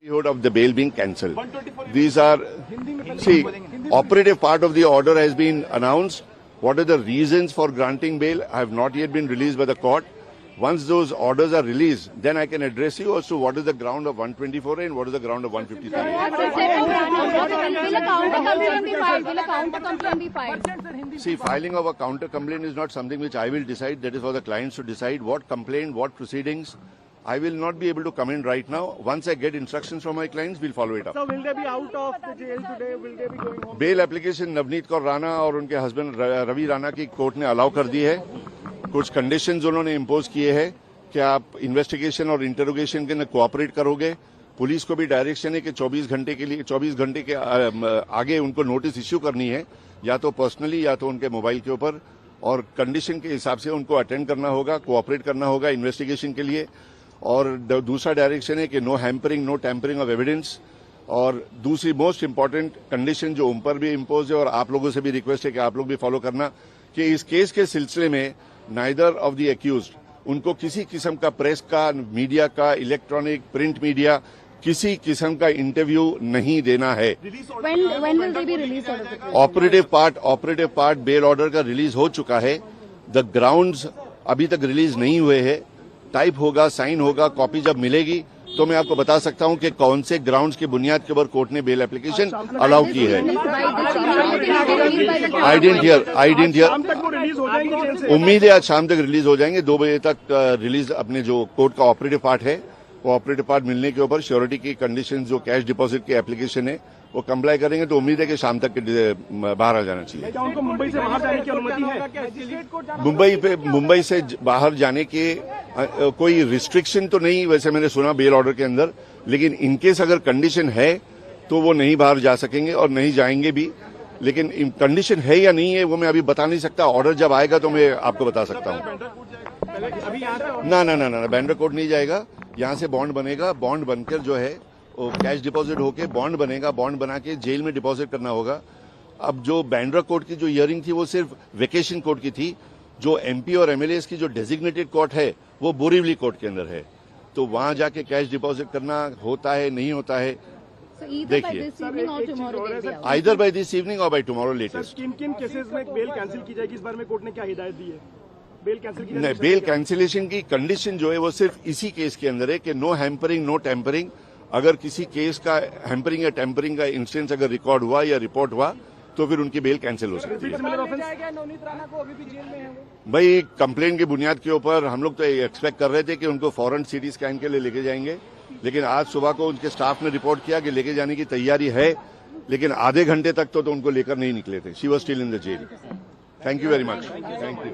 Of the bail being cancelled. These are, see, operative part of the order has been announced. What are the reasons for granting bail have not yet been released by the court. Once those orders are released, then I can address you as to what is the ground of 124A and what is the ground of 153A. Will a counter complaint be filed? See, filing of a counter complaint is not something which I will decide. That is for the clients to decide what complaint, what proceedings. I will not be able to comment right now. Once I get instructions from my clients, we'll follow it up. So will they be out of the jail today? Will they be going home? Bail application Navneet Kaur Rana और उनके husband Ravi Rana की court ने allow कर दी है. कुछ conditions उन्होंने impose किए हैं कि आप इन्वेस्टिगेशन और इंटरोगेशन के अंदर कोऑपरेट करोगे. पुलिस को भी डायरेक्शन है कि 24 घंटे के आगे उनको नोटिस इश्यू करनी है, या तो पर्सनली या तो उनके मोबाइल के ऊपर, और कंडीशन के हिसाब से उनको अटेंड करना होगा, कोऑपरेट करना होगा इन्वेस्टिगेशन के लिए. और दूसरा डायरेक्शन है कि no hampering, no tampering of evidence. और दूसरी मोस्ट इंपॉर्टेंट कंडीशन जो उन पर भी इम्पोज है और आप लोगों से भी रिक्वेस्ट है कि आप लोग भी फॉलो करना, कि इस केस के सिलसिले में नाइदर ऑफ द एक्यूज्ड उनको किसी किस्म का प्रेस का, मीडिया का, इलेक्ट्रॉनिक प्रिंट मीडिया, किसी किस्म का इंटरव्यू नहीं देना है. ऑपरेटिव पार्ट बेल ऑर्डर का रिलीज हो चुका है. द ग्राउंड्स अभी तक रिलीज नहीं हुए हैं. टाइप होगा, साइन होगा, कॉपी जब मिलेगी तो मैं आपको बता सकता हूं कि कौन से ग्राउंड्स की बुनियाद के ऊपर कोर्ट ने बेल एप्लीकेशन अलाउ की है. आई डेंट हियर. उम्मीद है आज शाम तक रिलीज हो जाएंगे. 2 बजे तक रिलीज अपने जो कोर्ट का ऑपरेटिव पार्ट है, वो ऑपरेटिव पार्ट मिलने के ऊपर श्योरिटी की कंडीशन जो कैश डिपॉजिट की एप्लीकेशन है वो कंप्लाई करेंगे. तो उम्मीद है कि शाम तक बाहर आ जाना चाहिए. क्या उनको मुंबई से बाहर जाने की अनुमति है? मुंबई से बाहर जाने के कोई रिस्ट्रिक्शन तो नहीं, वैसे मैंने सुना बेल ऑर्डर के अंदर, लेकिन इनकेस अगर कंडीशन है तो वो नहीं बाहर जा सकेंगे और नहीं जाएंगे भी. लेकिन कंडीशन है या नहीं है वो मैं अभी बता नहीं सकता. ऑर्डर जब आएगा तो मैं आपको बता सकता हूँ. ना, बैंड्रा कोर्ट नहीं जाएगा. यहाँ से बॉन्ड बनेगा. बॉन्ड बनकर जो है वो कैश डिपॉजिट होके बॉन्ड बनेगा. बॉन्ड बना के जेल में डिपॉजिट करना होगा. अब जो बैंड्रा कोर्ट की जो हियरिंग थी वो सिर्फ वेकेशन कोर्ट की थी. जो एमपी और एमएलएस की जो डेजिग्नेटेड कोर्ट है वो बोरीवली कोर्ट के अंदर है. तो वहां जाके कैश डिपॉजिट करना होता है नहीं होता है देखिए. आइदर बाय दिस इवनिंग और बाय टुमारो लेटेस्ट. किन केसेस में बेल कैंसिल की जाएगी इस बारे में कोर्ट ने क्या हिदायत दी है? बेल कैंसिल की नहीं, बेल कैंसिलेशन की कंडीशन जो है वो सिर्फ इसी केस के अंदर है कि नो हैम्परिंग, नो टेम्परिंग. अगर किसी केस का हैम्परिंग या टेम्परिंग का इंस्टेंस अगर रिकॉर्ड हुआ या रिपोर्ट हुआ तो फिर उनकी बेल कैंसिल हो सकती है. भाई कंप्लेंट की बुनियाद के ऊपर हम लोग तो एक्सपेक्ट कर रहे थे कि उनको फौरन सीटी स्कैन के लिए लेके जाएंगे, लेकिन आज सुबह को उनके स्टाफ ने रिपोर्ट किया कि लेके जाने की तैयारी है, लेकिन आधे घंटे तक तो उनको लेकर नहीं निकले थे. She was still in the jail. Thank you very much. Thank you.